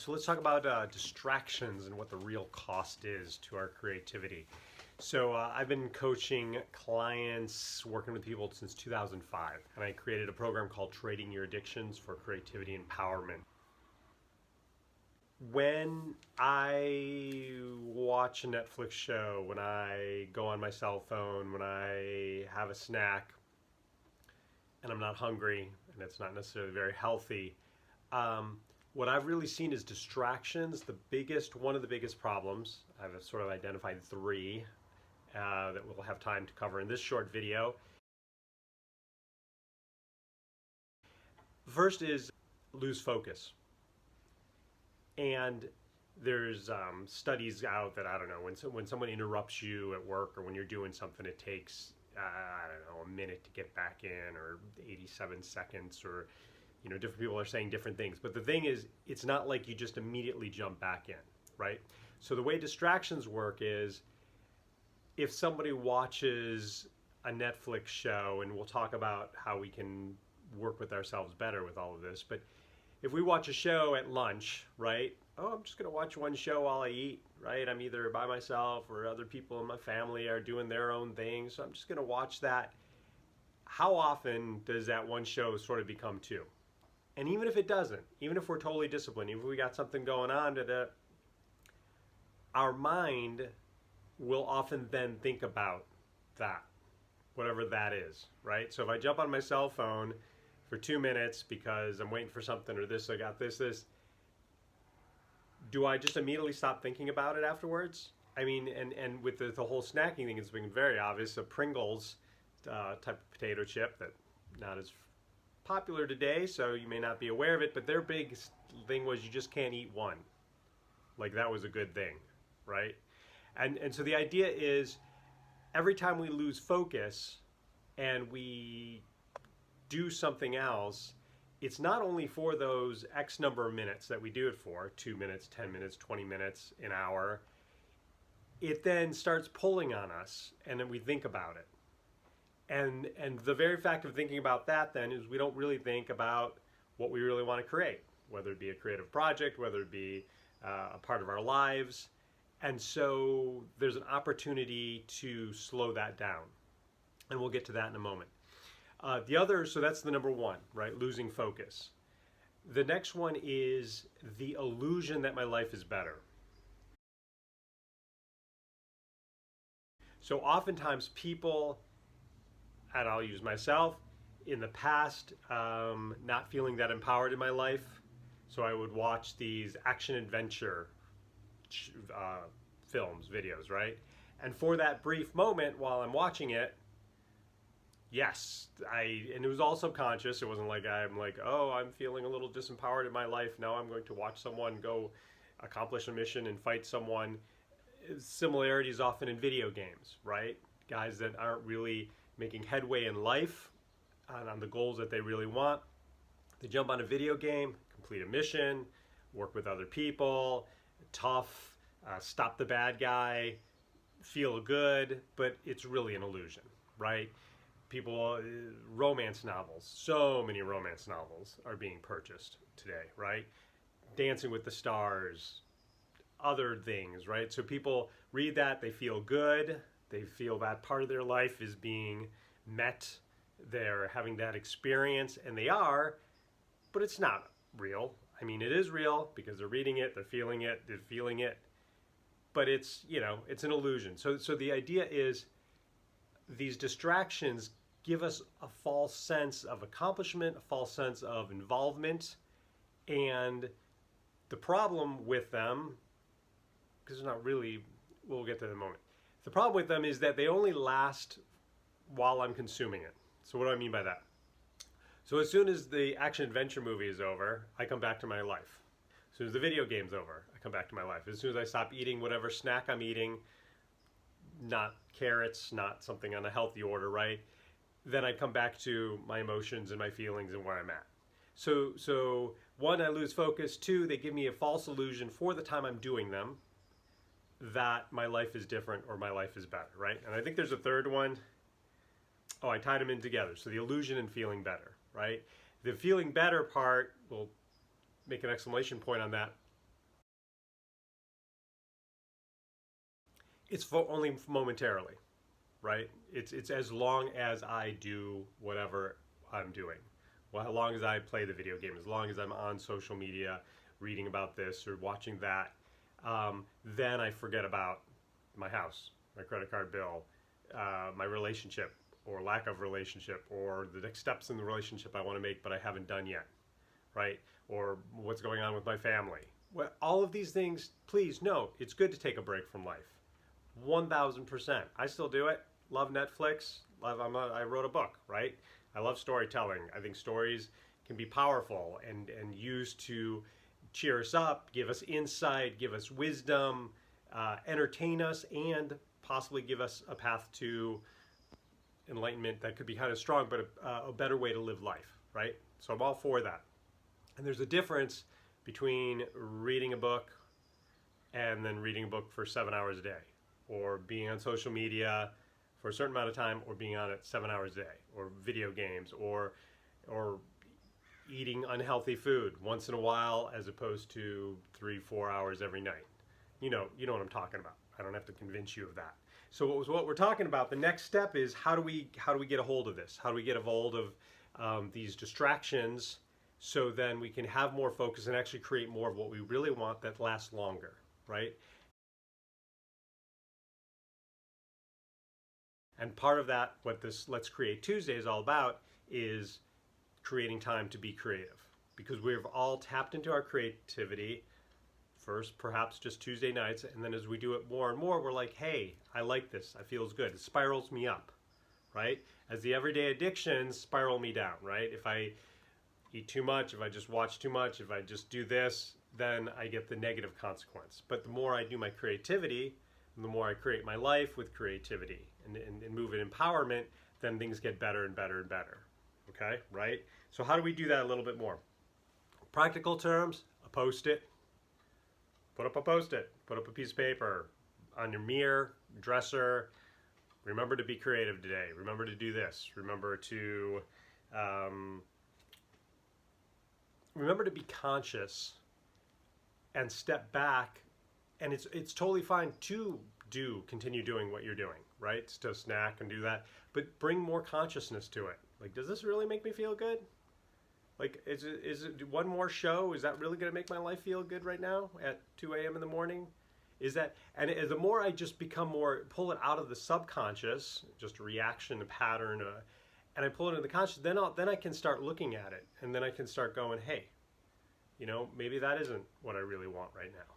So let's talk about distractions and what the real cost is to our creativity. So I've been coaching clients, working with people since 2005, and I created a program called Trading Your Addictions for Creativity Empowerment. When I watch a Netflix show, when I go on my cell phone, when I have a snack, and I'm not hungry, and it's not necessarily very healthy, what I've really seen is distractions. One of the biggest problems, I've sort of identified three that we'll have time to cover in this short video. First is lose focus. And there's studies out that, I don't know, when someone interrupts you at work or when you're doing something, it takes, I don't know, a minute to get back in, or 87 seconds, or different people are saying different things. But the thing is, it's not like you just immediately jump back in, right? So the way distractions work is, if somebody watches a Netflix show, and we'll talk about how we can work with ourselves better with all of this, but if we watch a show at lunch, right? Oh, I'm just gonna watch one show while I eat, right? I'm either by myself or other people in my family are doing their own thing, so I'm just gonna watch that. How often does that one show sort of become two? And even if it doesn't, even if we're totally disciplined, even if we got something going on, our mind will often then think about that, whatever that is, right? So if I jump on my cell phone for 2 minutes because I'm waiting for something, or this, I got this, do I just immediately stop thinking about it afterwards? I mean, and with the whole snacking thing, it's been very obvious. A Pringles type of potato chip that not as popular today, so you may not be aware of it, but their big thing was you just can't eat one. Like, that was a good thing, right? And so the idea is, every time we lose focus and we do something else, it's not only for those X number of minutes that we do it for, 2 minutes, 10 minutes, 20 minutes, an hour, it then starts pulling on us, and then we think about it. And the very fact of thinking about that then is we don't really think about what we really want to create, whether it be a creative project, whether it be a part of our lives. And so there's an opportunity to slow that down. And we'll get to that in a moment. So that's the number one, right? Losing focus. The next one is the illusion that my life is better. So oftentimes people, and I'll use myself, in the past, not feeling that empowered in my life, so I would watch these action-adventure films, videos, right? And for that brief moment while I'm watching it, yes, and it was all subconscious. It wasn't like I'm like, oh, I'm feeling a little disempowered in my life, now I'm going to watch someone go accomplish a mission and fight someone. Similarities often in video games, right? Guys that aren't really making headway in life on the goals that they really want, they jump on a video game, complete a mission, work with other people, tough, stop the bad guy, feel good, but it's really an illusion, right? People, romance novels, so many romance novels are being purchased today, right? Dancing with the Stars, other things, right? So people read that, they feel good, they feel that part of their life is being met, they're having that experience, and they are, but it's not real. I mean, it is real because they're reading it, they're feeling it, but it's, it's an illusion. So the idea is, these distractions give us a false sense of accomplishment, a false sense of involvement, and the problem with them, because they're not really, we'll get to that in a moment. The problem with them is that they only last while I'm consuming it. So what do I mean by that? So as soon as the action-adventure movie is over, I come back to my life. As soon as the video game's over, I come back to my life. As soon as I stop eating whatever snack I'm eating, not carrots, not something on a healthy order, right? Then I come back to my emotions and my feelings and where I'm at. So one, I lose focus. Two, they give me a false illusion for the time I'm doing them that my life is different or my life is better, right? And I think there's a third one. Oh, I tied them in together. So the illusion and feeling better, right? The feeling better part, we'll make an exclamation point on that. it's for only momentarily, right? It's as long as I do whatever I'm doing. Well, as long as I play the video game, as long as I'm on social media, reading about this or watching that, then I forget about my house, my credit card bill, my relationship or lack of relationship, or the next steps in the relationship I want to make but I haven't done yet, right? Or what's going on with my family. Well, all of these things, please know, it's good to take a break from life. 1000%. I still do it. Love Netflix. I wrote a book, right? I love storytelling. I think stories can be powerful and used to cheer us up, give us insight, give us wisdom, entertain us, and possibly give us a path to enlightenment that could be kind of strong, but a better way to live life, right? So I'm all for that. And there's a difference between reading a book and then reading a book for 7 hours a day, or being on social media for a certain amount of time, or being on it 7 hours a day, or video games, or eating unhealthy food once in a while as opposed to 3-4 hours every night. You know what I'm talking about. I don't have to convince you of that. So what we're talking about, the next step is how do we get a hold of this? How do we get a hold of these distractions so then we can have more focus and actually create more of what we really want that lasts longer, right? And part of that, what this Let's Create Tuesday is all about, is creating time to be creative. Because we've all tapped into our creativity, first perhaps just Tuesday nights, and then as we do it more and more, we're like, hey, I like this, it feels good. It spirals me up, right? As the everyday addictions spiral me down, right? If I eat too much, if I just watch too much, if I just do this, then I get the negative consequence. But the more I do my creativity, and the more I create my life with creativity and move in empowerment, then things get better and better and better. Okay, right? So how do we do that a little bit more? Practical terms, a Post-it. Put up a Post-it. Put up a piece of paper on your mirror, dresser. Remember to be creative today. Remember to do this. Remember to be conscious and step back. And it's totally fine to continue doing what you're doing, right? To snack and do that, but bring more consciousness to it. Like, does this really make me feel good? Like, is it one more show? Is that really going to make my life feel good right now at 2 a.m. in the morning? Is that, and the more I just become more, pull it out of the subconscious, just a reaction, a pattern, and I pull it into the conscious, then I can start looking at it, and then I can start going, hey, maybe that isn't what I really want right now.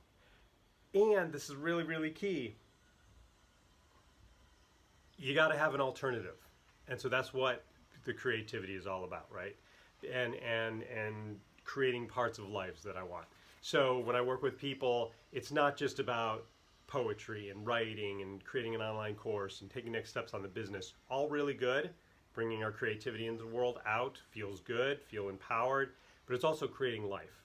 And this is really, really key. You got to have an alternative. And so that's what the creativity is all about, right? And creating parts of lives that I want. So when I work with people, it's not just about poetry and writing and creating an online course and taking next steps on the business. All really good. Bringing our creativity into the world out feels good, feel empowered, but it's also creating life,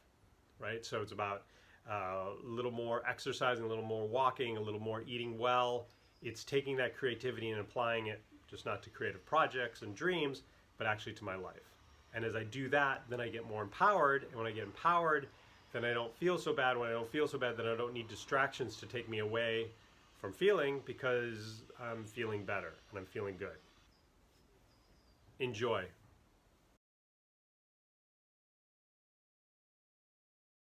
right? So it's about a little more exercising, a little more walking, a little more eating well. It's taking that creativity and applying it just not to creative projects and dreams, but actually to my life. And as I do that, then I get more empowered. And when I get empowered, then I don't feel so bad. When I don't feel so bad, then I don't need distractions to take me away from feeling, because I'm feeling better and I'm feeling good. Enjoy.